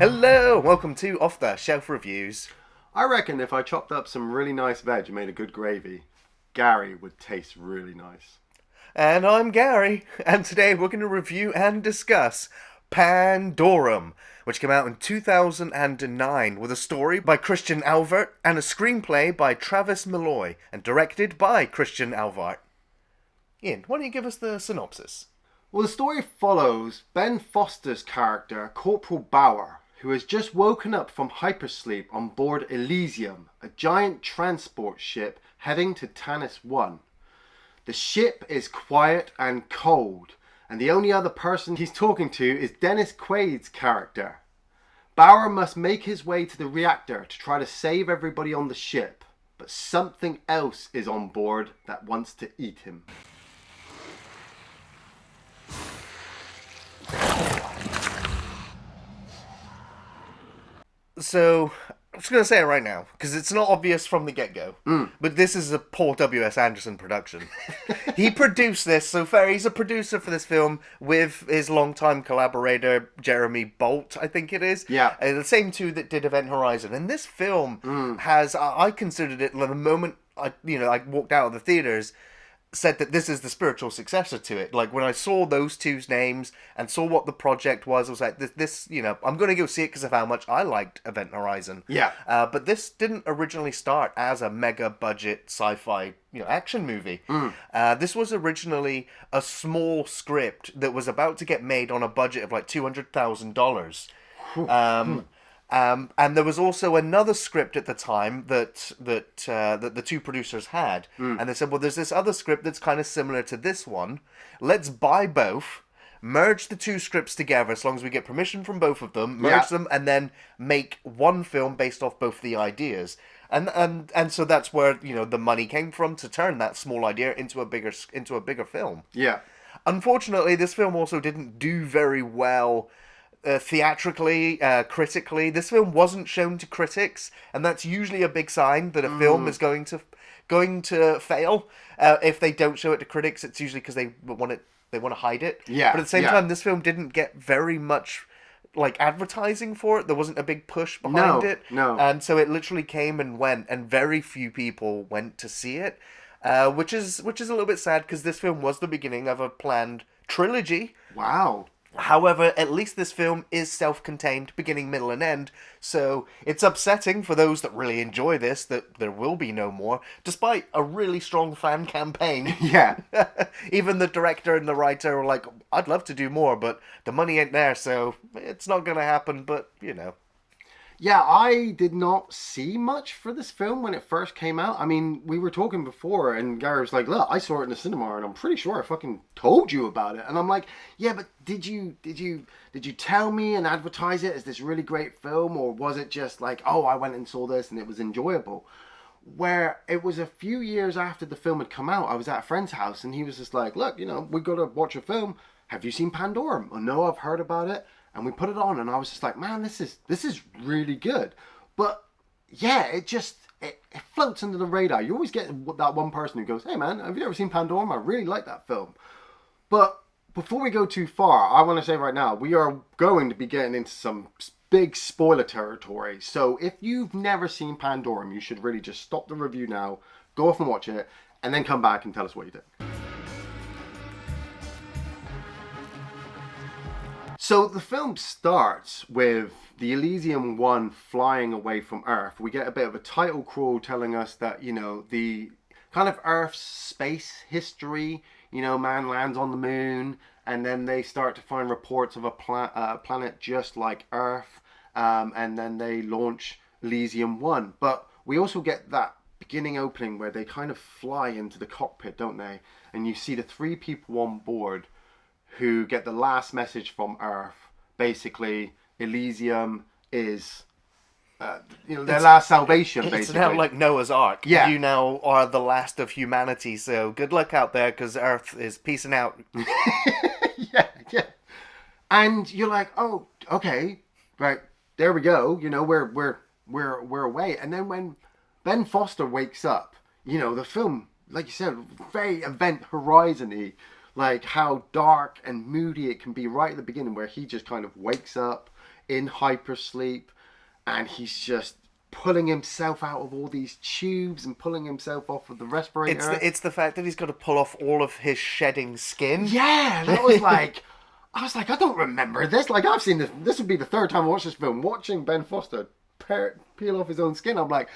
Hello, welcome to Off the Shelf Reviews. I reckon if I chopped up some really nice veg and made a good gravy, Gary would taste really nice. And I'm Gary, and today we're going to review and discuss Pandorum, which came out in 2009 with a story by Christian Alvart and a screenplay by Travis Malloy and directed by Christian Alvart. Ian, why don't you give us the synopsis? Well, the story follows Ben Foster's character, Corporal Bauer, who has just woken up from hypersleep on board Elysium, a giant transport ship heading to Tanis 1. The ship is quiet and cold, and the only other person he's talking to is Dennis Quaid's character. Bauer must make his way to the reactor to try to save everybody on the ship, but something else is on board that wants to eat him. So, I'm just going to say it right now, because it's not obvious from the get-go, but this is a Paul W.S. Anderson production. He produced this, so fair, he's a producer for this film with his longtime collaborator, Jeremy Bolt, I think it is. Yeah. The same two that did Event Horizon. And this film has, I considered it, the moment I walked out of the theaters, said that this is the spiritual successor to it. Like, when I saw those two's names and saw what the project was, I was like, this I'm going to go see it because of how much I liked Event Horizon. Yeah. But this didn't originally start as a mega-budget sci-fi, action movie. This was originally a small script that was about to get made on a budget of like $200,000. And there was also another script at the time that the two producers had, and they said, well, there's this other script that's kind of similar to this one. Let's buy both, merge the two scripts together as long as we get permission from both of them, merge them, and then make one film based off both the ideas. And so that's where the money came from to turn that small idea into a bigger film. Yeah. Unfortunately, this film also didn't do very well. Theatrically, critically, this film wasn't shown to critics, and that's usually a big sign that a film is going to fail. If they don't show it to critics, it's usually because they want to hide it. Yeah. But at the same time, this film didn't get very much advertising for it. There wasn't a big push behind it. No. And so it literally came and went, and very few people went to see it, which is a little bit sad because this film was the beginning of a planned trilogy. Wow. However, at least this film is self-contained, beginning, middle, and end, so it's upsetting for those that really enjoy this that there will be no more, despite a really strong fan campaign. Yeah. Even the director and the writer were like, I'd love to do more, but the money ain't there, so it's not going to happen, but, Yeah, I did not see much for this film when it first came out. I mean, we were talking before, and Gary was like, look, I saw it in the cinema, and I'm pretty sure I fucking told you about it. And I'm like, yeah, but did you tell me and advertise it as this really great film, or was it just like, oh, I went and saw this and it was enjoyable? Where it was a few years after the film had come out, I was at a friend's house, and he was just like, look, we got to watch a film. Have you seen Pandorum? Oh, no, I've heard about it. And we put it on, and I was just like, man, this is really good. But yeah, it floats under the radar. You always get that one person who goes, hey man, have you ever seen Pandorum? I really like that film. But before we go too far, I want to say right now, we are going to be getting into some big spoiler territory. So if you've never seen Pandorum, you should really just stop the review now, go off and watch it, and then come back and tell us what you think. So the film starts with the Elysium 1 flying away from Earth. We get a bit of a title crawl telling us that, the kind of Earth's space history, man lands on the moon, and then they start to find reports of a planet just like Earth, and then they launch Elysium 1. But we also get that beginning opening where they kind of fly into the cockpit, don't they? And you see the three people on board who get the last message from Earth. Basically, Elysium is, their last salvation, basically. It's now like Noah's Ark. Yeah. You now are the last of humanity, so good luck out there, because Earth is peacing out. Yeah. And you're like, oh, okay, right, there we go. We're away. And then when Ben Foster wakes up, the film, like you said, very Event Horizon-y. Like how dark and moody it can be right at the beginning, where he just kind of wakes up in hypersleep, and he's just pulling himself out of all these tubes and pulling himself off of the respirator. It's the fact that he's got to pull off all of his shedding skin. Yeah, that was like, I was like, I don't remember this. Like, I've seen this. This would be the third time I watched this film. Watching Ben Foster peel off his own skin, I'm like,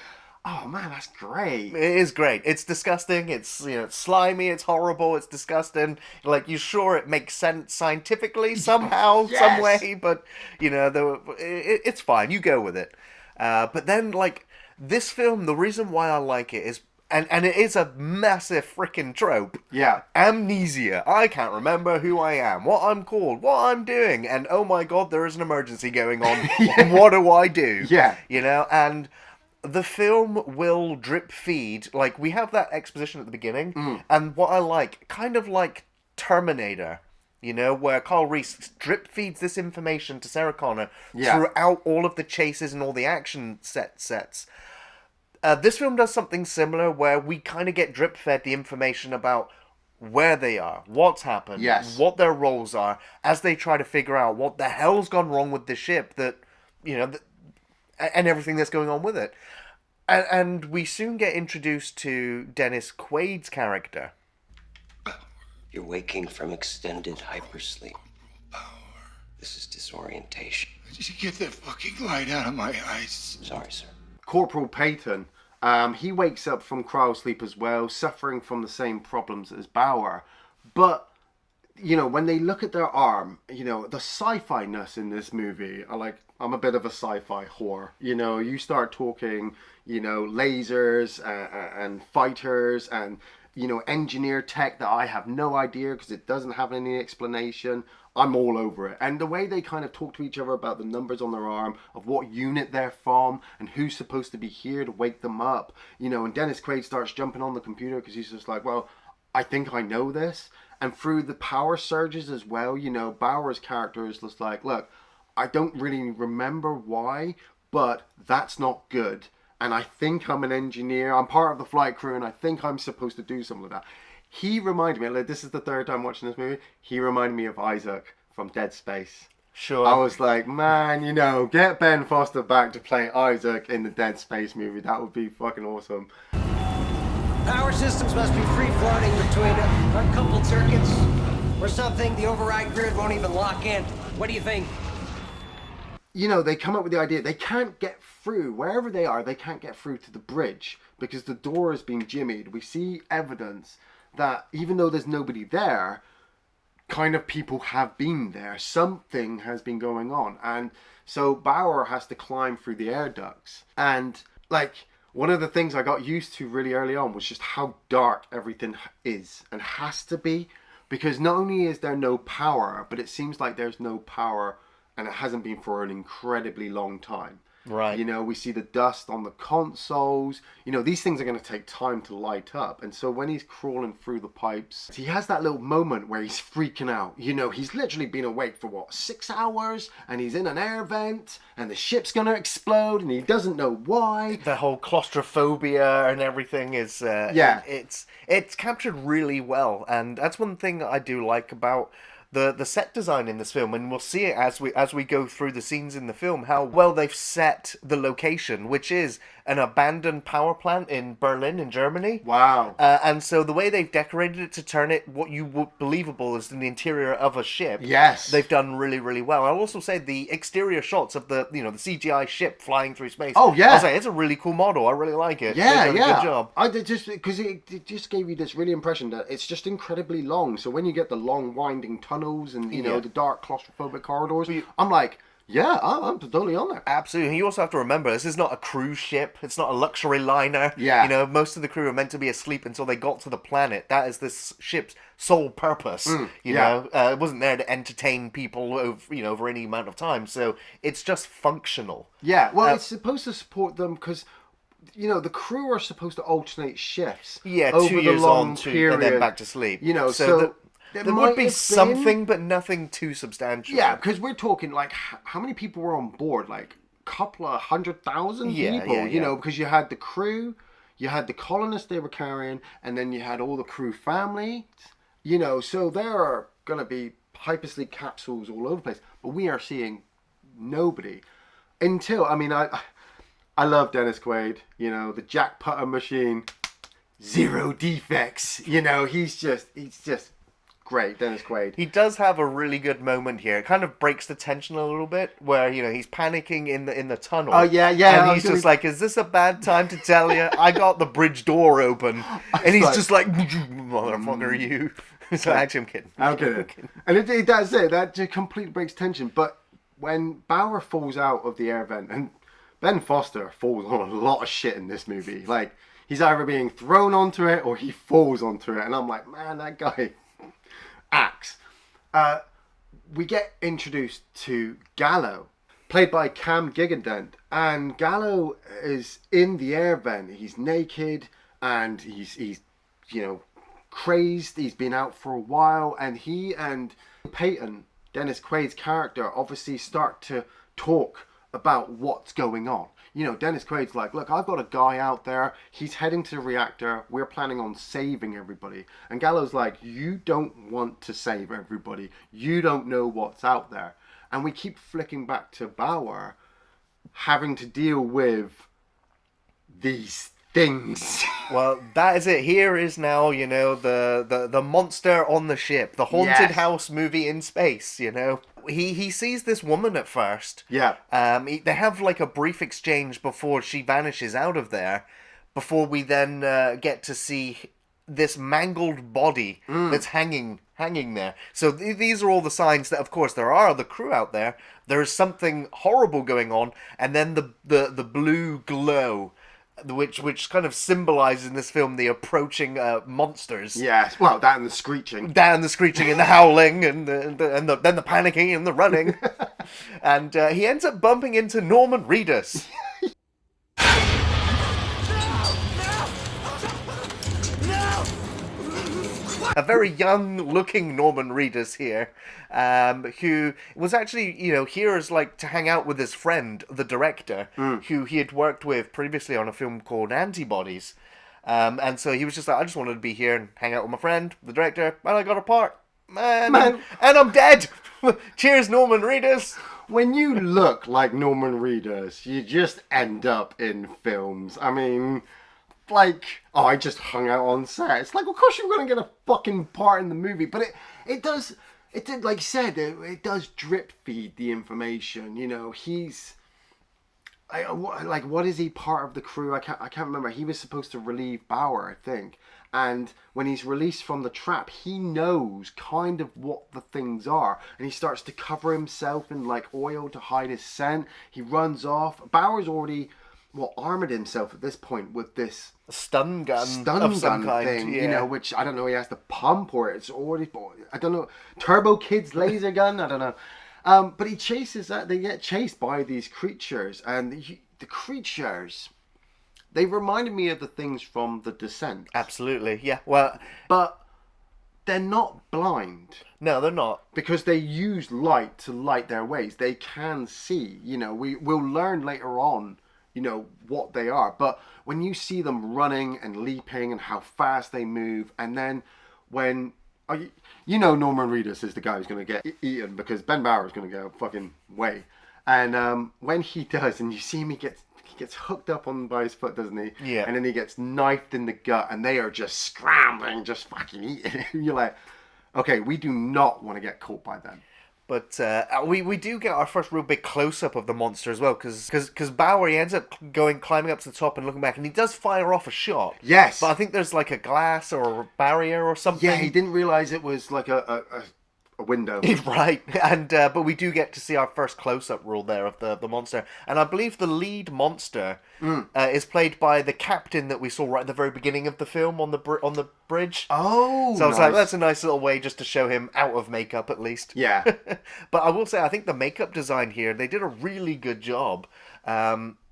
oh man, that's great. It is great. It's disgusting. It's it's slimy. It's horrible. It's disgusting. Like, you're sure it makes sense scientifically somehow, Yes. some way, but it's fine. You go with it. But then, like, this film, the reason why I like it is, and it is a massive freaking trope. Yeah. Amnesia. I can't remember who I am, what I'm called, what I'm doing, and oh my god, there is an emergency going on. Yeah. What do I do? Yeah. And the film will drip feed, like, we have that exposition at the beginning, and what I like, kind of like Terminator, where Carl Reese drip feeds this information to Sarah Connor throughout all of the chases and all the action sets. This film does something similar, where we kind of get drip fed the information about where they are, what's happened, what their roles are, as they try to figure out what the hell's gone wrong with the ship and everything that's going on with it. And we soon get introduced to Dennis Quaid's character. You're waking from extended hypersleep. This is disorientation. Did you get that fucking light out of my eyes? Sorry, sir. Corporal Peyton, he wakes up from cryosleep as well, suffering from the same problems as Bauer. But, when they look at their arm, the sci-fi-ness in this movie, I'm a bit of a sci-fi whore. You start talking, lasers and fighters and, engineer tech that I have no idea because it doesn't have any explanation. I'm all over it. And the way they kind of talk to each other about the numbers on their arm, of what unit they're from, and who's supposed to be here to wake them up. And Dennis Quaid starts jumping on the computer because he's just like, well, I think I know this. And through the power surges as well, Bauer's character is just like, look, I don't really remember why, but that's not good. And I think I'm an engineer. I'm part of the flight crew, and I think I'm supposed to do something like that. He reminded me, this is the third time watching this movie, he reminded me of Isaac from Dead Space. Sure. I was like, man, get Ben Foster back to play Isaac in the Dead Space movie. That would be fucking awesome. Power systems must be free floating between uncoupled circuits or something. The override grid won't even lock in. What do you think? They come up with the idea they can't get through wherever they are. They can't get through to the bridge because the door is being jimmied. We see evidence that even though there's nobody there, kind of people have been there. Something has been going on. And so Bauer has to climb through the air ducts. And one of the things I got used to really early on was just how dark everything is and has to be. Because not only is there no power, but it seems like there's no power and it hasn't been for an incredibly long time. Right. We see the dust on the consoles. These things are going to take time to light up. And so when he's crawling through the pipes, he has that little moment where he's freaking out. He's literally been awake for 6 hours, and he's in an air vent, and the ship's going to explode, and he doesn't know why. The whole claustrophobia and everything is it's captured really well, and that's one thing I do like about the set design in this film, and we'll see it as we go through the scenes in the film, how well they've set the location, which is an abandoned power plant in Berlin, in Germany. Wow. And so the way they've decorated it to turn it what you would believable is in the interior of a ship. Yes. They've done really, really well. I'll also say the exterior shots of the the CGI ship flying through space. Oh, yeah. I'll say it's a really cool model. I really like it. Yeah, They've done a good job. I did just because it just gave you this really impression that it's just incredibly long. So when you get the long winding tunnels and the dark claustrophobic corridors, I'm like, yeah, I'm totally on there. Absolutely. You also have to remember, this is not a cruise ship. It's not a luxury liner. Yeah. Most of the crew are meant to be asleep until they got to the planet. That is this ship's sole purpose. It wasn't there to entertain people over any amount of time. So it's just functional. Yeah. Well, it's supposed to support them because the crew are supposed to alternate shifts. Yeah, over 2 years the long on, period. and then back to sleep. So there would be something, but nothing too substantial. Yeah, because we're talking how many people were on board? A couple of 100,000 people. Because you had the crew, you had the colonists they were carrying, and then you had all the crew families. So there are going to be hypersleep capsules all over the place. But we are seeing nobody. Until, I mean, I love Dennis Quaid, you know, the Jack Putter machine, zero defects, you know, he's just great, Dennis Quaid. He does have a really good moment here. It kind of breaks the tension a little bit, where, you know, he's panicking in the tunnel. Oh, yeah. And he's just like, is this a bad time to tell you? I got the bridge door open. And he's just like, motherfucker, you. So actually, I'm kidding. And it does it. That just completely breaks tension. But when Bauer falls out of the air vent, and Ben Foster falls on a lot of shit in this movie. Like, he's either being thrown onto it or he falls onto it. And I'm like, man, that guy... acts. We get introduced to Gallo, played by Cam Gigadent, and Gallo is in the air vent. He's naked and he's you know, crazed. He's been out for a while, and he and Peyton, Dennis Quaid's character, obviously start to talk about what's going on. You know, Dennis Quaid's like, look, I've got a guy out there. He's heading to the reactor. We're planning on saving everybody. And Gallo's like, you don't want to save everybody. You don't know what's out there. And we keep flicking back to Bauer having to deal with these things. Well, that is it. Here is now, you know, the monster on the ship. The haunted house movie in space, you know. He sees this woman at first. Yeah. They have like a brief exchange before she vanishes out of there, before we then get to see this mangled body that's hanging there. So these are all the signs that, of course, there are other crew out there. There is something horrible going on, and then the blue glow, which kind of symbolizes in this film the approaching monsters. Yes, well, that and the screeching. And the howling, and then the panicking and the running. And he ends up bumping into Norman Reedus. A very young-looking Norman Reedus here, who was actually, you know, here as like to hang out with his friend, the director, who he had worked with previously on a film called Antibodies. And so he was just like, I just wanted to be here and hang out with my friend, the director, and I got a part. And I'm dead! Cheers, Norman Reedus! When you look like Norman Reedus, you just end up in films. I mean... like, oh, I just hung out on set. It's like, of course you're going to get a fucking part in the movie. But it does, like you said, it does drip feed the information. You know, he's, like, what is he part of the crew? I can't remember. He was supposed to relieve Bauer, I think. And when he's released from the trap, he knows kind of what the things are. And he starts to cover himself in, like, oil to hide his scent. He runs off. Bauer's already... armored himself at this point with this stun gun thing, you know, which I don't know, he has to pump, or it's already, I don't know, Turbo Kid's laser gun, I don't know. But he chases that, they get chased by these creatures, and the creatures, they reminded me of the things from The Descent. Absolutely, yeah. Well, but they're not blind. No, they're not. Because they use light to light their ways. They can see, you know, we'll learn later on, you know, what they are. But when you see them running and leaping and how fast they move, and then when, you know, Norman Reedus is the guy who's going to get eaten because Ben Bauer is going to go fucking way. And when he does, and you see him, he gets hooked up on by his foot, doesn't he? Yeah. And then he gets knifed in the gut, and they are just scrambling, just fucking eating. You're like, okay, we do not want to get caught by them. But we do get our first real big close-up of the monster as well, because Bauer, he ends up climbing up to the top and looking back, and he does fire off a shot. Yes. But I think there's like a glass or a barrier or something. Yeah, he didn't realise it was like a window. Right, and but we do get to see our first close-up rule there of the monster, and I believe the lead monster is played by the captain that we saw right at the very beginning of the film on the bridge. Oh, so I was like, that's a nice little way just to show him out of makeup at least. Yeah. But I will say, I think the makeup design here, they did a really good job.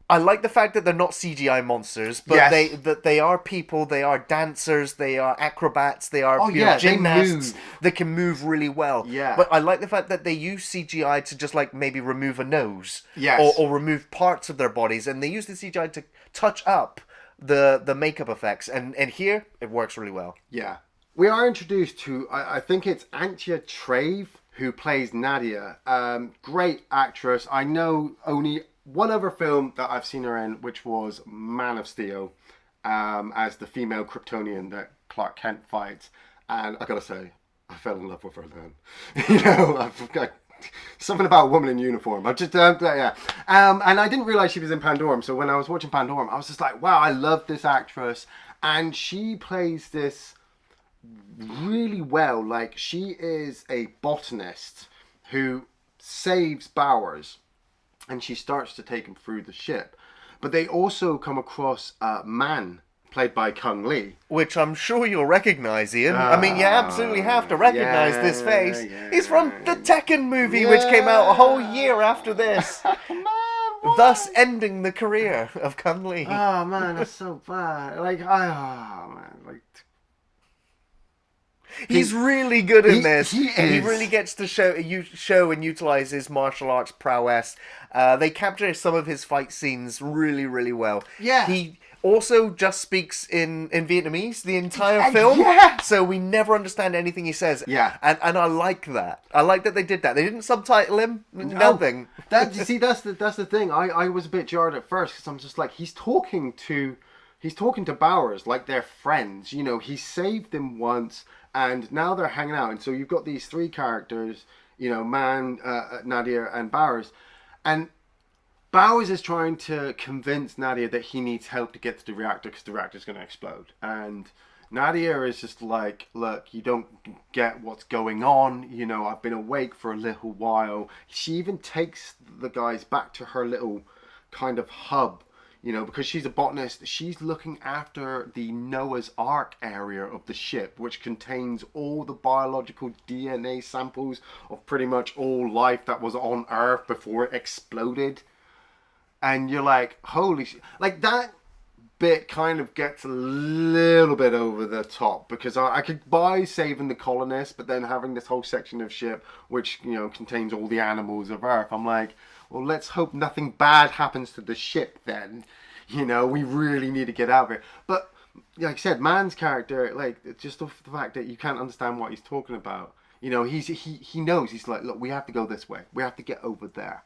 I like the fact that they're not CGI monsters, but yes. they are people, they are dancers, they are acrobats, they are gymnasts that can move really well. Yeah. But I like the fact that they use CGI to just like maybe remove a nose. Yes. Or remove parts of their bodies, and they use the CGI to touch up the makeup effects, and here it works really well. Yeah. We are introduced to, I think it's Antje Traue, who plays Nadia. Great actress. I know only one other film that I've seen her in, which was Man of Steel, as the female Kryptonian that Clark Kent fights. And I gotta say, I fell in love with her then. You know, I've got something about a woman in uniform. I just, yeah. And I didn't realize she was in Pandorum. So when I was watching Pandorum, I was just like, wow, I love this actress. And she plays this really well. Like, she is a botanist who saves Bowers, and she starts to take him through the ship. But they also come across Man, played by Kung Lee. Which I'm sure you'll recognise, Ian. I mean, you absolutely have to recognise this face. Yeah. He's from the Tekken movie, which came out a whole year after this. Man, what? Thus ending the career of Kung Lee. Oh man, that's so bad. Like, He's really good in this. He is. He really gets to show and utilise his martial arts prowess. They capture some of his fight scenes really, really well. Yeah. He also just speaks in Vietnamese the entire film. Yeah. So we never understand anything he says. Yeah. And I like that. I like that they did that. They didn't subtitle him. Nothing. You see, that's the thing. I was a bit jarred at first because I'm just like, he's talking to Bowers like they're friends. You know, he saved them once, and now they're hanging out. And so you've got these three characters, you know, Man, Nadia, and Bowers. And Bowers is trying to convince Nadia that he needs help to get to the reactor because the reactor's going to explode. And Nadia is just like, look, you don't get what's going on. You know, I've been awake for a little while. She even takes the guys back to her little kind of hub. You know, because she's a botanist, she's looking after the Noah's Ark area of the ship, which contains all the biological DNA samples of pretty much all life that was on Earth before it exploded. And you're like, holy shit. Like, that bit kind of gets a little bit over the top, because I could buy saving the colonists, but then having this whole section of ship, which, you know, contains all the animals of Earth, I'm like, well, let's hope nothing bad happens to the ship then. You know, we really need to get out of here. But, like I said, Man's character, like, just the fact that you can't understand what he's talking about. You know, he knows. He's like, look, we have to go this way. We have to get over there.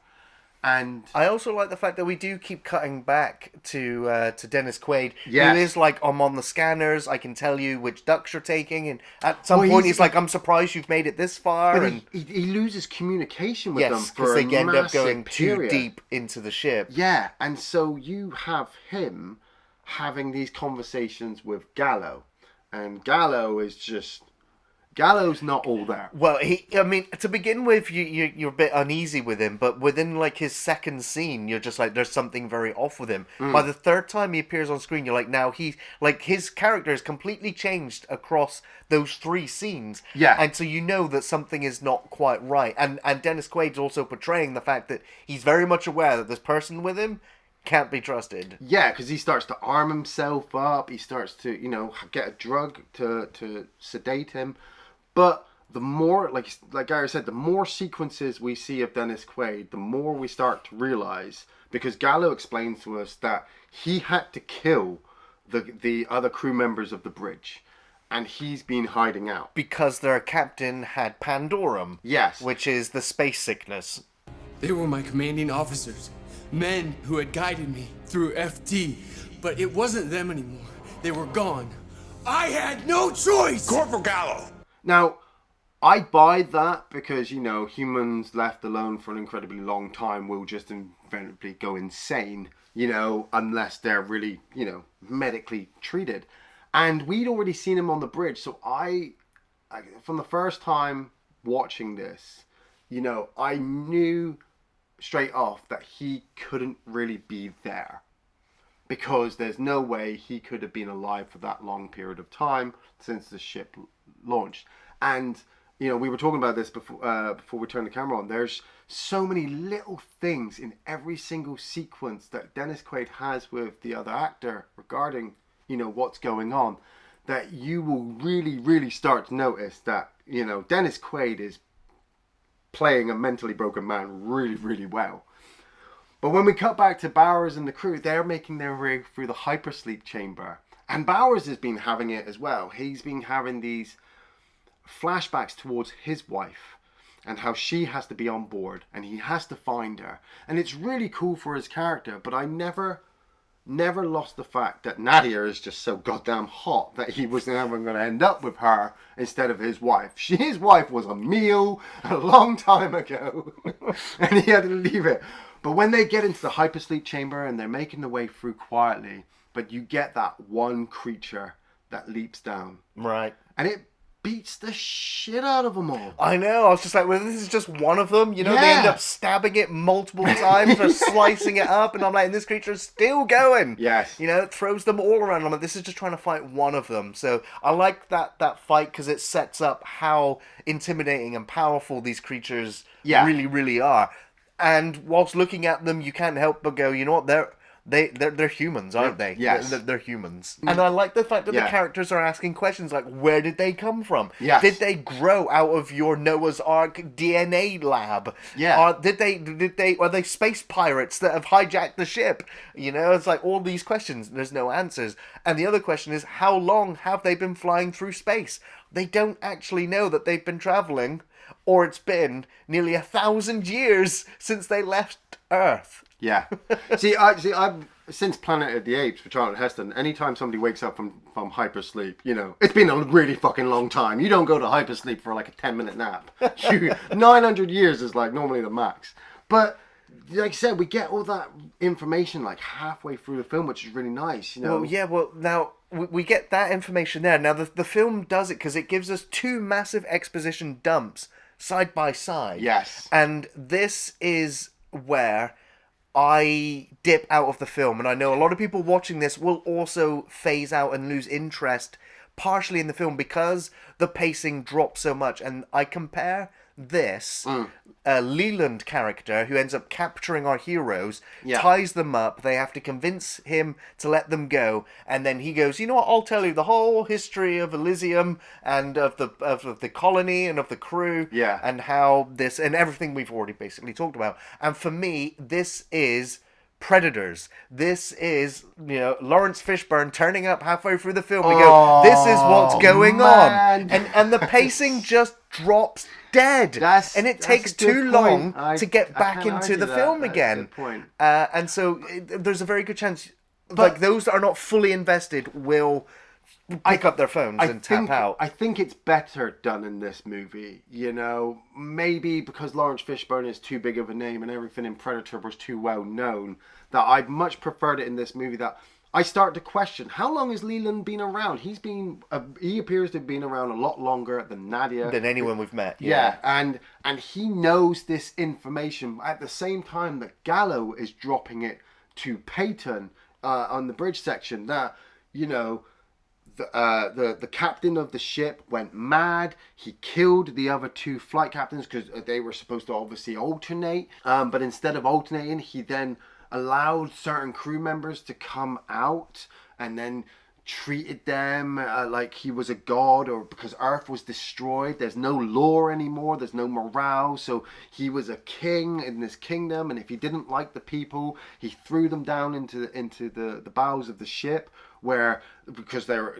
And I also like the fact that we do keep cutting back to Dennis Quaid, Yes. who is like, I'm on the scanners, I can tell you which ducks you're taking, and at some point he's like, I'm surprised you've made it this far. But and he loses communication with them yes, for because they a end up going period. too deep into the ship. Yeah, and so you have him having these conversations with Gallo, and Gallo's not all there. Well, I mean, to begin with, you're a bit uneasy with him, but within, like, his second scene, you're just like, there's something very off with him. By the third time he appears on screen, you're like, now his character is completely changed across those three scenes. Yeah. And so you know that something is not quite right. And Dennis Quaid's also portraying the fact that he's very much aware that this person with him can't be trusted. Yeah, because he starts to arm himself up. He starts to, you know, get a drug to sedate him. But the more, like Gary said, the more sequences we see of Dennis Quaid, the more we start to realize, because Gallo explains to us that he had to kill the other crew members of the bridge, and he's been hiding out. Because their captain had Pandorum. Yes. Which is the space sickness. They were my commanding officers, men who had guided me through FT, but it wasn't them anymore. They were gone. I had no choice! Corporal Gallo! Now, I buy that because, you know, humans left alone for an incredibly long time will just invariably go insane, you know, unless they're really, you know, medically treated. And we'd already seen him on the bridge, so I from the first time watching this, you know, I knew straight off that he couldn't really be there, because there's no way he could have been alive for that long period of time since the ship launched. And, you know, we were talking about this before we turned the camera on. There's so many little things in every single sequence that Dennis Quaid has with the other actor regarding, you know, what's going on, that you will really, really start to notice that, you know, Dennis Quaid is playing a mentally broken man really, really well. But when we cut back to Bowers and the crew, they're making their way through the hypersleep chamber. And Bowers has been having it as well. He's been having these flashbacks towards his wife. and how she has to be on board and he has to find her. And it's really cool for his character, but I never lost the fact that Nadia is just so goddamn hot that he was never going to end up with her instead of his wife. His wife was a meal a long time ago and he had to leave it. But when they get into the hypersleep chamber and they're making their way through quietly, but you get that one creature that leaps down. Right. And it beats the shit out of them all. I know. I was just like, well, this is just one of them. You know, they end Yeah. up stabbing it multiple times or slicing it up. And I'm like, and this creature is still going. Yes. You know, it throws them all around. I'm like, this is just trying to fight one of them. So I like that fight because it sets up how intimidating and powerful these creatures really, really are. And whilst looking at them, you can't help but go, you know what, they're humans, aren't they? Yes. They're humans. And I like the fact that the characters are asking questions like, where did they come from? Yes. Did they grow out of your Noah's Ark DNA lab? Yeah. Are they space pirates that have hijacked the ship? You know, it's like all these questions, there's no answers. And the other question is, how long have they been flying through space? They don't actually know that they've been traveling, or it's been nearly 1,000 years since they left Earth. Yeah. I've since Planet of the Apes for Charlton Heston, anytime somebody wakes up from hypersleep, you know, it's been a really fucking long time. You don't go to hypersleep for like a 10-minute nap. 900 years is like normally the max. But like I said, we get all that information like halfway through the film, which is really nice, you know. Well, now we get that information there. Now the film does it because it gives us two massive exposition dumps side by side. Yes. And this is where I dip out of the film, and I know a lot of people watching this will also phase out and lose interest partially in the film because the pacing drops so much. And I compare this Leland character who ends up capturing our heroes, ties them up, they have to convince him to let them go, and then he goes, you know what, I'll tell you the whole history of Elysium and of the colony and of the crew, and how this and everything we've already basically talked about. And for me, this is Predators. This is, you know, Lawrence Fishburne turning up halfway through the film. We go, this is what's going on. And the pacing just drops dead. And it takes too long to get back into the film again. And so there's a very good chance, like, those that are not fully invested will pick up their phones and tap out. I think it's better done in this movie, you know, maybe because Lawrence Fishburne is too big of a name and everything in Predator was too well known, that I'd much preferred it in this movie. That I start to question, how long has Leland been around? He appears to have been around a lot longer than Nadia, than anyone we've met. And he knows this information at the same time that Gallo is dropping it to Peyton on the bridge section, that, you know, the captain of the ship went mad. He killed the other two flight captains because they were supposed to obviously alternate. But instead of alternating, he then allowed certain crew members to come out and then treated them like he was a god, or because Earth was destroyed, there's no law anymore, there's no morale, so he was a king in this kingdom, and if he didn't like the people, he threw them down into the bowels of the ship, where because they're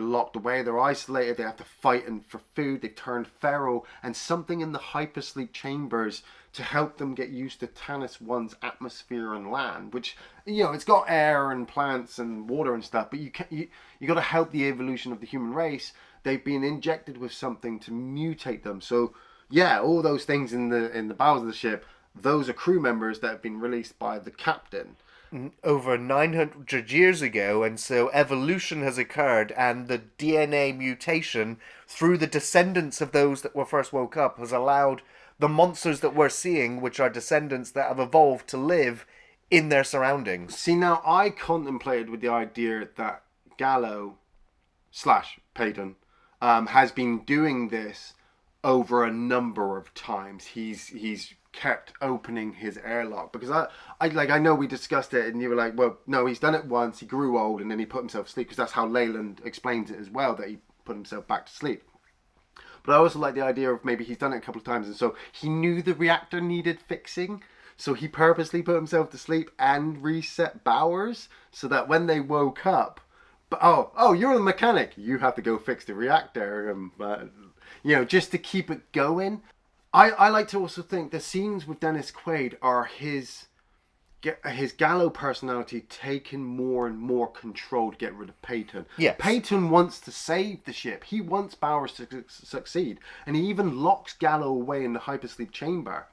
locked away, they're isolated, they have to fight for food, they've turned feral, and something in the hypersleep chambers to help them get used to Tanis 1's atmosphere and land, which, you know, it's got air and plants and water and stuff, but you got to help the evolution of the human race. They've been injected with something to mutate them. So yeah, all those things in the bowels of the ship, those are crew members that have been released by the captain over 900 years ago, and so evolution has occurred, and the DNA mutation through the descendants of those that were first woke up has allowed the monsters that we're seeing, which are descendants that have evolved to live in their surroundings. See, now I contemplated with the idea that Gallo / Peyton has been doing this over a number of times. He's kept opening his airlock, because I know we discussed it and you were like, well, no, he's done it once, he grew old, and then he put himself to sleep, because that's how Leyland explains it as well, that he put himself back to sleep. But I also like the idea of maybe he's done it a couple of times, and so he knew the reactor needed fixing, so he purposely put himself to sleep and reset Bowers, so that when they woke up, but oh, you're the mechanic, you have to go fix the reactor, you know, just to keep it going. I like to also think the scenes with Dennis Quaid are his Gallo personality taking more and more control to get rid of Peyton. Yes. Peyton wants to save the ship. He wants Bowers to succeed. And he even locks Gallo away in the hypersleep chamber.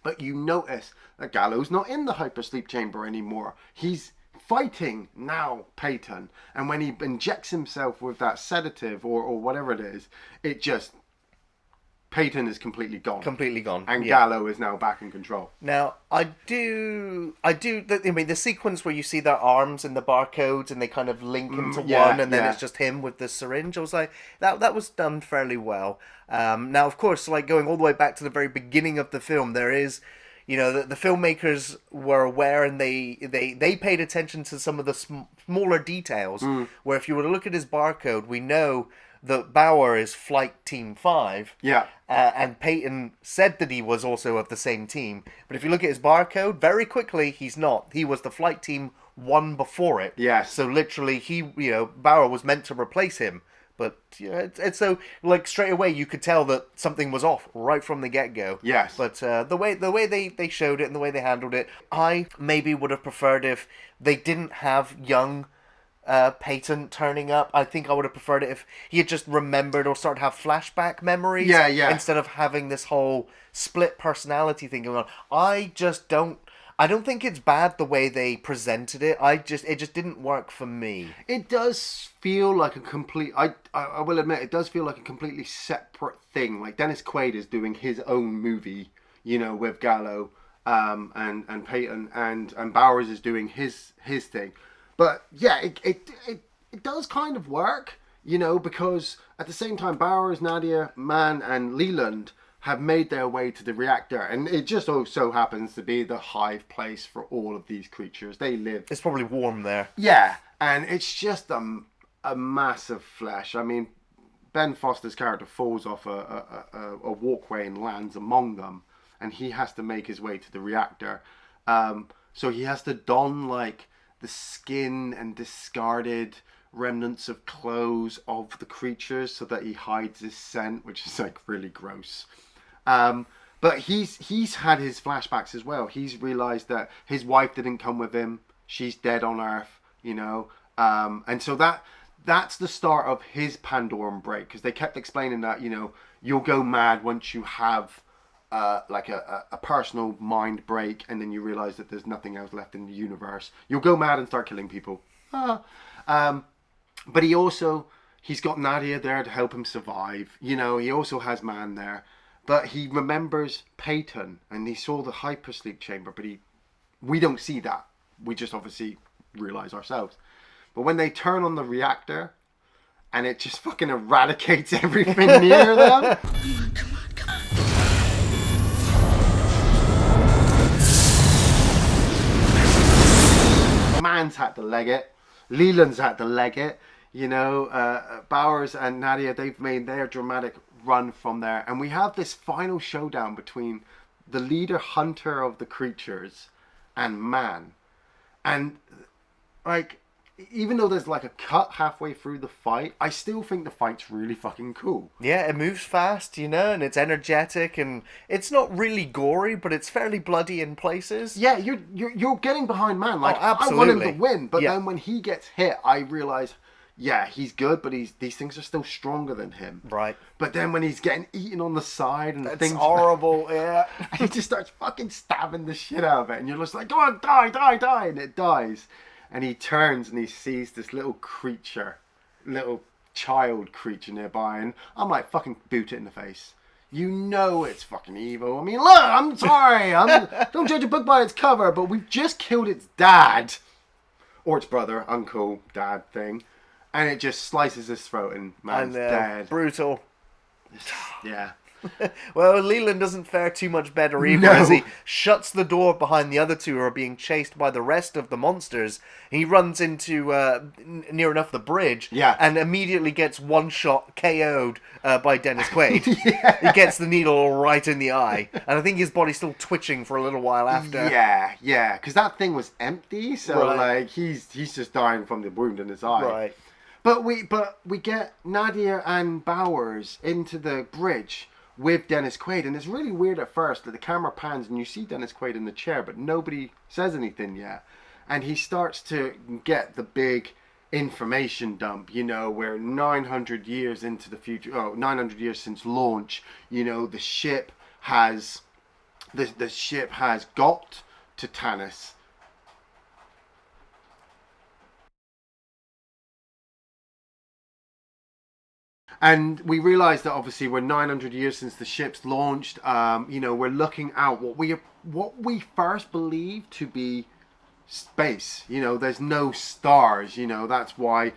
But you notice that Gallo's not in the hypersleep chamber anymore. He's fighting now Peyton. And when he injects himself with that sedative or whatever it is, it just... Peyton is completely gone. Completely gone. And Gallo is now back in control. Now, I mean, the sequence where you see their arms and the barcodes and they kind of link into one and then it's just him with the syringe, I was like, that was done fairly well. Now, of course, like going all the way back to the very beginning of the film, there is, you know, the filmmakers were aware and they paid attention to some of the smaller details where if you were to look at his barcode, we know that Bauer is Flight Team 5. Yeah. And Peyton said that he was also of the same team. But if you look at his barcode, very quickly, he's not. He was the Flight Team 1 before it. Yes. So literally, Bauer was meant to replace him. But it's so, like, straight away, you could tell that something was off right from the get-go. Yes. But the way they showed it and the way they handled it, I maybe would have preferred if they didn't have young... Peyton turning up. I think I would have preferred it if he had just remembered or started to have flashback memories. Yeah. Instead of having this whole split personality thing going on. I don't think it's bad the way they presented it. It just didn't work for me. It does feel like a complete... I will admit, it does feel like a completely separate thing. Like Dennis Quaid is doing his own movie, you know, with Gallo and Peyton, and Bowers is doing his thing. But yeah, it does kind of work, you know, because at the same time, Bowers, Nadia, Mann, and Leland have made their way to the reactor, and it just so happens to be the hive place for all of these creatures. They live. It's probably warm there. Yeah, and it's just a massive flesh. I mean, Ben Foster's character falls off a walkway and lands among them, and he has to make his way to the reactor. So he has to don like the skin and discarded remnants of clothes of the creatures so that he hides his scent, which is like really gross. But he's had his flashbacks as well. He's realized that his wife didn't come with him. She's dead on Earth, you know. And so that's the start of his Pandorum break, because they kept explaining that, you know, you'll go mad once you have like a personal mind break, and then you realize that there's nothing else left in the universe. You'll go mad and start killing people. But he's got Nadia there to help him survive. You know, he also has Mann there. But he remembers Peyton, and he saw the hypersleep chamber, but we don't see that. We just obviously realize ourselves. But when they turn on the reactor, and it just fucking eradicates everything near them. Mann's had to leg it. Leland's had to leg it. You know, Bowers and Nadia, they've made their dramatic run from there. And we have this final showdown between the leader hunter of the creatures and Mann. And, like, even though there's like a cut halfway through the fight, I still think the fight's really fucking cool. Yeah, it moves fast, you know, and it's energetic, and it's not really gory, but it's fairly bloody in places. Yeah, you're getting behind Mann. Like, absolutely. I want him to win, but then when he gets hit, I realize, yeah, he's good, but these things are still stronger than him. Right. But then when he's getting eaten on the side and That's things horrible, yeah. and he just starts fucking stabbing the shit out of it, and you're just like, go on, die, and it dies. And he turns and he sees this little child creature nearby, and I'm like, fucking boot it in the face. You know it's fucking evil. I mean, look, I'm sorry. Don't judge a book by its cover, but we've just killed its dad. Or its brother, uncle, dad thing. And it just slices his throat and Mann's dead. Brutal. Yeah. Well, Leland doesn't fare too much better either, as he shuts the door behind the other two who are being chased by the rest of the monsters. He runs into near enough the bridge, and immediately gets one shot KO'd by Dennis Quaid. He gets the needle right in the eye, and I think his body's still twitching for a little while after. Yeah, because that thing was empty, so like he's just dying from the wound in his eye. Right. But we get Nadia and Bowers into the bridge with Dennis Quaid. And it's really weird at first that the camera pans and you see Dennis Quaid in the chair, but nobody says anything yet. And he starts to get the big information dump, you know, where 900 years into the future, 900 years since launch, you know, the ship has got to Tanis. And we realize that obviously we're 900 years since the ship's launched. You know, we're looking out what we first believe to be space. You know, there's no stars. You know, that's why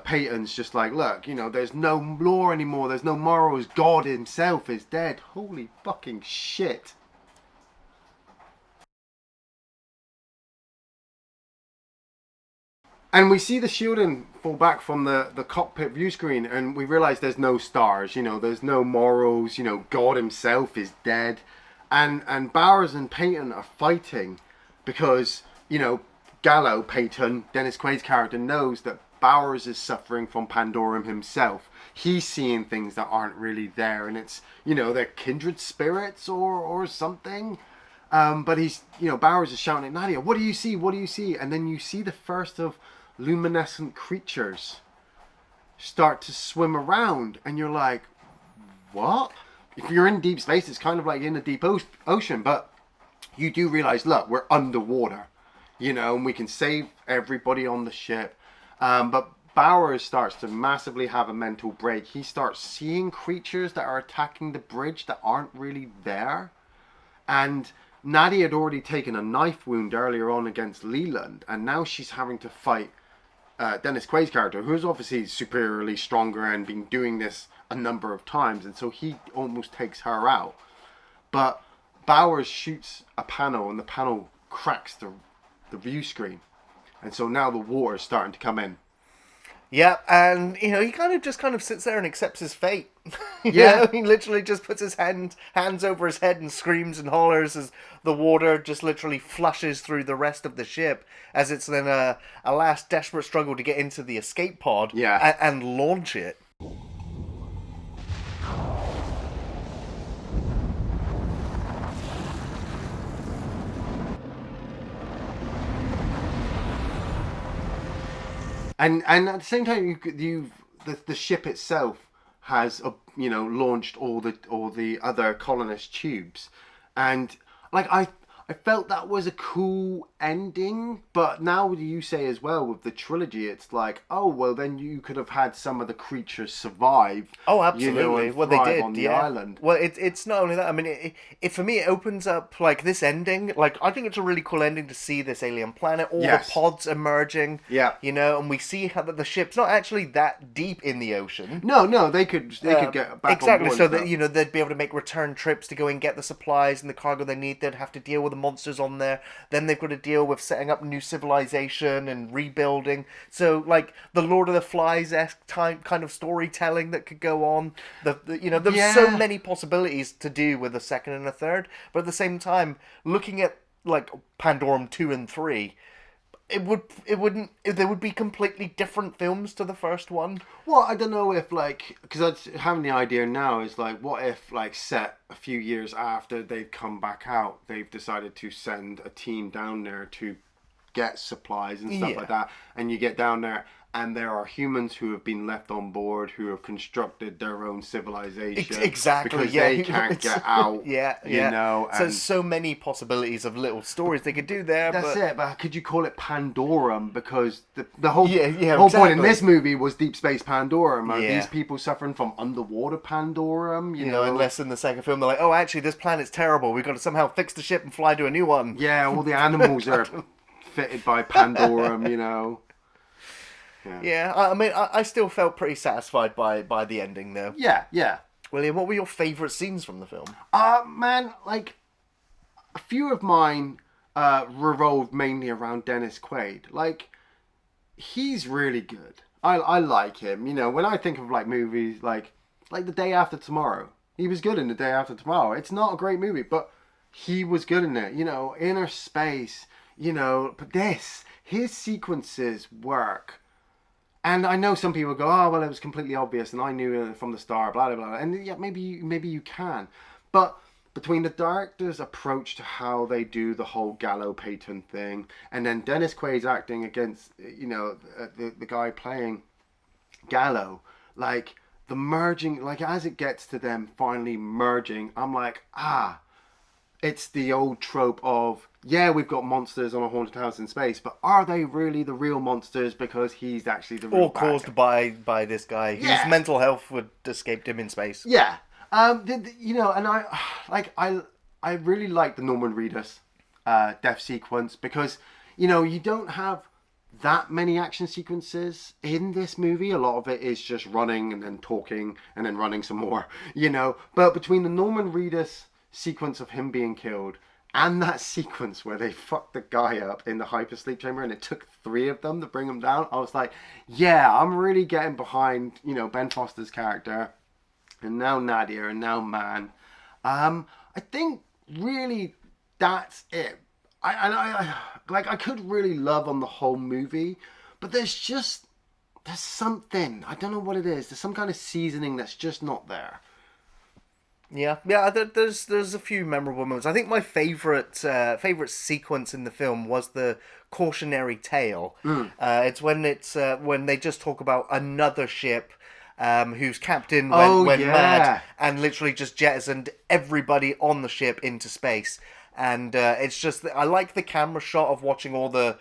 Peyton's just like, look, you know, there's no law anymore. There's no morals. God himself is dead. Holy fucking shit. And we see the shielding fall back from the cockpit view screen, and we realize there's no stars, you know, there's no morals, you know, God himself is dead. And Bowers and Peyton are fighting because, you know, Gallo, Peyton, Dennis Quaid's character, knows that Bowers is suffering from Pandorum himself. He's seeing things that aren't really there, and it's, you know, they're kindred spirits or something. But he's, you know, Bowers is shouting at Nadia, what do you see? What do you see? And then you see the first of luminescent creatures start to swim around, and you're like, what? If you're in deep space, it's kind of like in a deep ocean, but you do realize, look, we're underwater, you know, and we can save everybody on the ship. But Bowers starts to massively have a mental break. He starts seeing creatures that are attacking the bridge that aren't really there. And Nadia had already taken a knife wound earlier on against Leland, and now she's having to fight Dennis Quaid's character, who's obviously superiorly stronger and been doing this a number of times, and so he almost takes her out. But Bowers shoots a panel, and the panel cracks the view screen, and so now the water is starting to come in. Yeah, and, you know, he kind of sits there and accepts his fate. Yeah. He literally just puts his hands over his head and screams and hollers as the water just literally flushes through the rest of the ship, as it's then a last desperate struggle to get into the escape pod and launch it. And at the same time, the ship itself has launched all the other colonist tubes, and like I felt that was a cool ending. But now you say as well with the trilogy, it's like, oh well, then you could have had some of the creatures survive. Oh, absolutely. Well, they did on the island. Well, it's not only that. I mean, it for me, it opens up like this ending. Like, I think it's a really cool ending to see this alien planet, all the pods emerging. Yeah. You know, and we see how the ship's not actually that deep in the ocean. No, they could get back exactly. on board. So that, you know, they'd be able to make return trips to go and get the supplies and the cargo they need. They'd have to deal with the monsters on there. Then they've got to deal with setting up new civilization and rebuilding. So, like, the Lord of the Flies-esque kind of storytelling that could go on. There's so many possibilities to do with a second and a third. But at the same time, looking at like Pandorum 2 and 3, they would be completely different films to the first one. Well, I don't know if, like, because I'm having the idea now is like, what if, like, set a few years after they've come back out, they've decided to send a team down there to get supplies and stuff like that, and you get down there and there are humans who have been left on board who have constructed their own civilization exactly because they can't get out. You know, and so many possibilities of little stories they could do there. But could you call it Pandorum? Because the whole whole point in this movie was Deep Space Pandorum. Are Yeah. these people suffering from underwater Pandorum? You know, unless in the second film they're like, oh, actually, this planet's terrible. We've got to somehow fix the ship and fly to a new one. Yeah, all the animals are fitted by Pandorum, you know. Yeah, I mean, I still felt pretty satisfied by the ending, though. Yeah. William, what were your favourite scenes from the film? Man, like, a few of mine revolved mainly around Dennis Quaid. Like, he's really good. I like him. You know, when I think of, like, movies like The Day After Tomorrow, he was good in The Day After Tomorrow. It's not a great movie, but he was good in it. You know, Inner Space, you know, but his sequences work. And I know some people go, oh, well, it was completely obvious, and I knew it from the start, blah, blah, blah. And yeah, maybe you can. But between the director's approach to how they do the whole Gallo Payton thing, and then Dennis Quaid's acting against, the guy playing Gallo, like, the merging, like, as it gets to them finally merging, I'm like, it's the old trope of, yeah, we've got monsters on a haunted house in space, but are they really the real monsters because he's actually the real All caused by this guy whose mental health would escaped him in space. Yeah. And I really like the Norman Reedus death sequence because, you don't have that many action sequences in this movie. A lot of it is just running and then talking and then running some more, But between the Norman Reedus sequence of him being killed and that sequence where they fucked the guy up in the hypersleep chamber and it took 3 of them to bring him down, I was like, yeah, I'm really getting behind, Ben Foster's character, and now Nadia, and now Man. I think really that's it. I could really love on the whole movie, but there's something, I don't know what it is. There's some kind of seasoning that's just not there. Yeah. There's a few memorable moments. I think my favorite sequence in the film was the cautionary tale. It's when they just talk about another ship whose captain went mad and literally just jettisoned everybody on the ship into space. And it's just, I like the camera shot of watching all the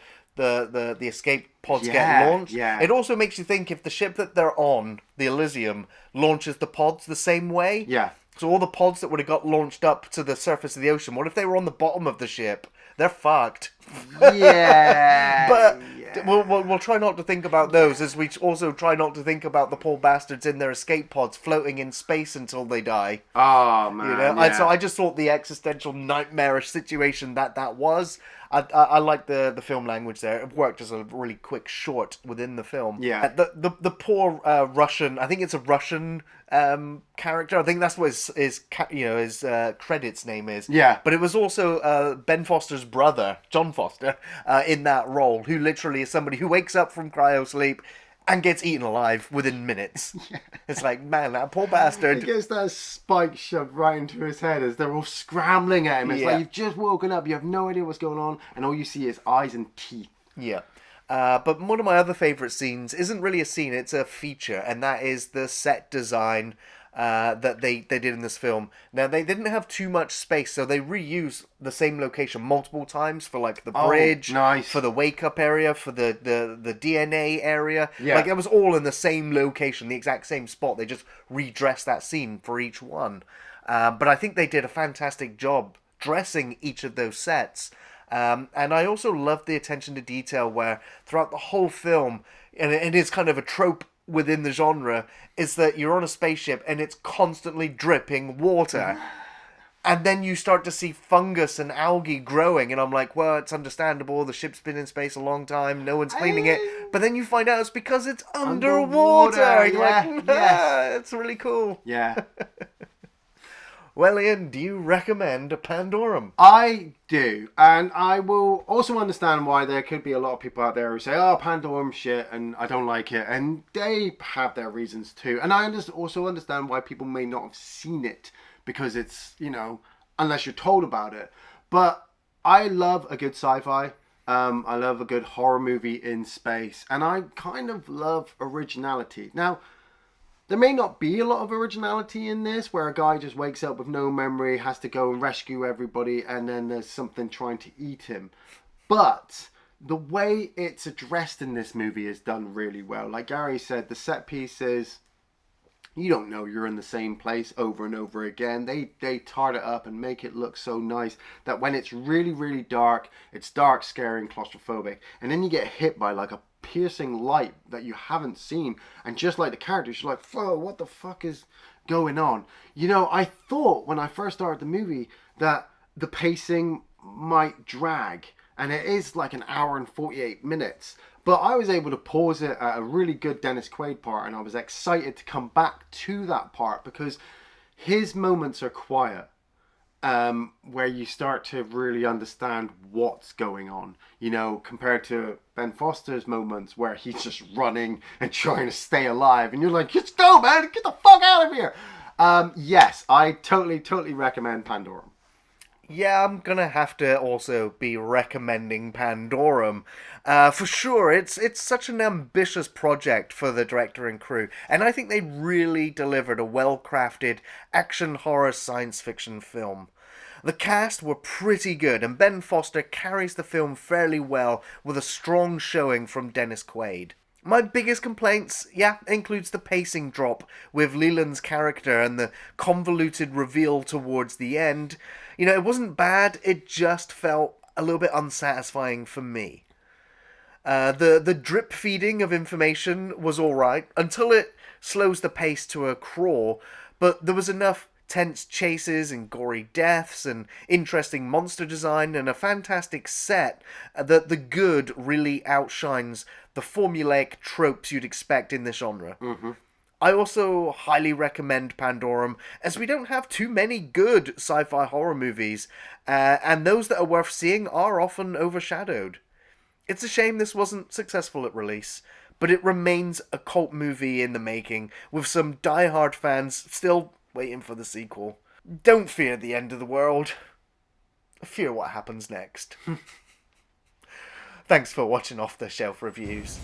escape pods get launched. Yeah. It also makes you think if the ship that they're on, the Elysium, launches the pods the same way. Yeah. So all the pods that would have got launched up to the surface of the ocean, what if they were on the bottom of the ship? They're fucked. Yeah. But we'll try not to think about those, as we also try not to think about the poor bastards in their escape pods floating in space until they die. Oh, man. And so I just thought the existential nightmarish situation that was. I like the film language there. It worked as a really quick short within the film. Yeah. The poor Russian, I think it's a Russian character. I think that's what his credits name is. Yeah. But it was also Ben Foster's brother, John Foster, in that role, who literally is somebody who wakes up from cryosleep and gets eaten alive within minutes. Yeah. It's like, man, that poor bastard. He gets that spike shoved right into his head as they're all scrambling at him. It's like, you've just woken up, you have no idea what's going on, and all you see is eyes and teeth. Yeah. But one of my other favourite scenes isn't really a scene, it's a feature, and that is the set design that they did in this film. Now, they didn't have too much space, so they reused the same location multiple times for, like, the bridge, nice. For the wake-up area, for the DNA area. Yeah. Like, it was all in the same location, the exact same spot. They just redressed that scene for each one. But I think they did a fantastic job dressing each of those sets. And I also love the attention to detail where throughout the whole film, and it is kind of a trope within the genre, is that you're on a spaceship and it's constantly dripping water. And then you start to see fungus and algae growing, and I'm like, well, it's understandable, the ship's been in space a long time, no one's cleaning it. But then you find out it's because it's underwater. You're like, it's really cool. Yeah. Well, Ian, do you recommend a Pandorum? I do. And I will also understand why there could be a lot of people out there who say, oh, Pandorum shit, and I don't like it. And they have their reasons too. And I also understand why people may not have seen it, because it's, unless you're told about it. But I love a good sci-fi. I love a good horror movie in space. And I kind of love originality. Now, there may not be a lot of originality in this, where a guy just wakes up with no memory, has to go and rescue everybody, and then there's something trying to eat him. But the way it's addressed in this movie is done really well. Like Gary said, the set pieces, you don't know you're in the same place over and over again. They tart it up and make it look so nice that when it's really, really dark, it's dark, scary, and claustrophobic. And then you get hit by like a piercing light that you haven't seen, and just like the characters, you're like, whoa, what the fuck is going on? I thought when I first started the movie that the pacing might drag, and it is like an hour and 48 minutes, but I was able to pause it at a really good Dennis Quaid part, and I was excited to come back to that part because his moments are quiet where you start to really understand what's going on, you know, compared to Ben Foster's moments where he's just running and trying to stay alive, and you're like, let's go, man, get the fuck out of here. Yes, I totally recommend Pandorum. Yeah, I'm gonna have to also be recommending Pandorum. For sure, it's such an ambitious project for the director and crew, and I think they really delivered a well-crafted action horror science fiction film. The cast were pretty good, and Ben Foster carries the film fairly well with a strong showing from Dennis Quaid. My biggest complaints, includes the pacing drop with Leland's character and the convoluted reveal towards the end. You know, it wasn't bad, it just felt a little bit unsatisfying for me. The drip feeding of information was alright, until it slows the pace to a crawl, but there was enough tense chases and gory deaths and interesting monster design and a fantastic set that the good really outshines the formulaic tropes you'd expect in this genre. Mm-hmm. I also highly recommend Pandorum, as we don't have too many good sci-fi horror movies, and those that are worth seeing are often overshadowed. It's a shame this wasn't successful at release, but it remains a cult movie in the making, with some die-hard fans still waiting for the sequel. Don't fear the end of the world. Fear what happens next. Thanks for watching Off the Shelf Reviews.